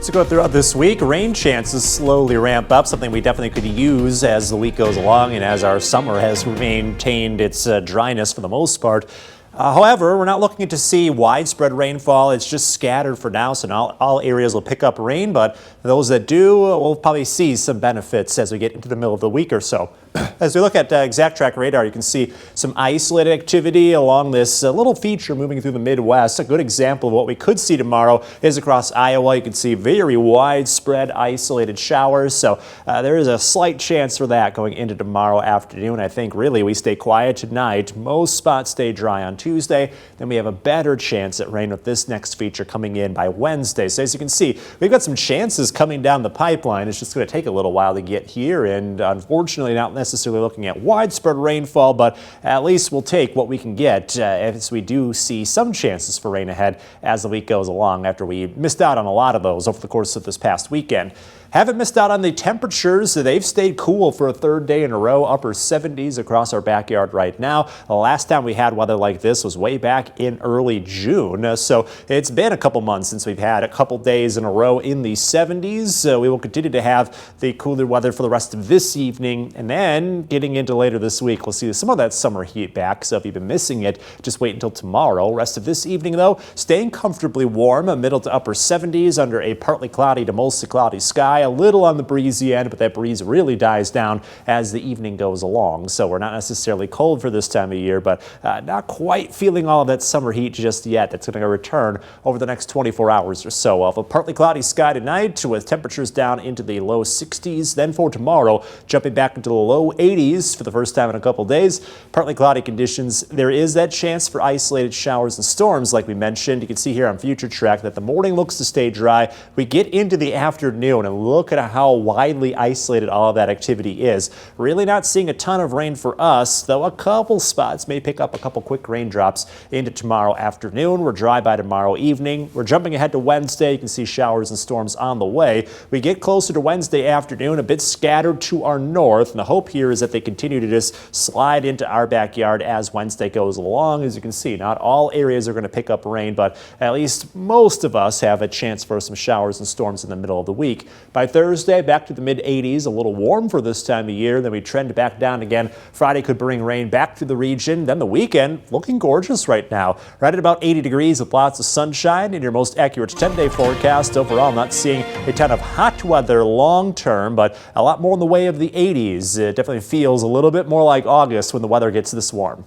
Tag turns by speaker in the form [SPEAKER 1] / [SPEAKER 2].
[SPEAKER 1] To go throughout this week, rain chances slowly ramp up, something we definitely could use as the week goes along and as our summer has maintained its dryness for the most part. However, we're not looking to see widespread rainfall. It's just scattered for now, so not all areas will pick up rain, but those that do will probably see some benefits as we get into the middle of the week or so. As we look at exact track radar, you can see some isolated activity along this little feature moving through the Midwest. A good example of what we could see tomorrow is across Iowa. You can see very widespread isolated showers, so there is a slight chance for that going into tomorrow afternoon. I think really we stay quiet tonight. Most spots stay dry on Tuesday. Then we have a better chance at rain with this next feature coming in by Wednesday. So as you can see, we've got some chances coming down the pipeline. It's just going to take a little while to get here, and unfortunately not necessarily looking at widespread rainfall, but at least we'll take what we can get as we do see some chances for rain ahead as the week goes along after we missed out on a lot of those over the course of this past weekend. Haven't missed out on the temperatures. They've stayed cool for a third day in a row, upper 70s across our backyard right now. The last time we had weather like this was way back in early June. So it's been a couple months since we've had a couple days in a row in the 70s. We will continue to have the cooler weather for the rest of this evening, and then getting into later this week, we'll see some of that summer heat back. So if you've been missing it, just wait until tomorrow. Rest of this evening, though, staying comfortably warm, middle to upper 70s under a partly cloudy to mostly cloudy sky. A little on the breezy end, but that breeze really dies down as the evening goes along. So we're not necessarily cold for this time of year, but not quite feeling all of that summer heat just yet. That's going to return over the next 24 hours or so. We'll have a partly cloudy sky tonight with temperatures down into the low 60s. Then for tomorrow, jumping back into the low 80s for the first time in a couple days. Partly cloudy conditions. There is that chance for isolated showers and storms like we mentioned. You can see here on Future Track that the morning looks to stay dry. We get into the afternoon and look at how widely isolated all of that activity is. Really not seeing a ton of rain for us, though a couple spots may pick up a couple quick raindrops into tomorrow afternoon. We're dry by tomorrow evening. We're jumping ahead to Wednesday. You can see showers and storms on the way. We get closer to Wednesday afternoon, a bit scattered to our north, and the hope here is that they continue to just slide into our backyard as Wednesday goes along. As you can see, not all areas are going to pick up rain, but at least most of us have a chance for some showers and storms in the middle of the week. By Thursday, back to the mid-80s, a little warm for this time of year. Then we trend back down again. Friday could bring rain back to the region. Then the weekend looking gorgeous right now. Right at about 80 degrees with lots of sunshine in your most accurate 10-day forecast. Overall, not seeing a ton of hot weather long term, but a lot more in the way of the 80s. It definitely feels a little bit more like August when the weather gets this warm.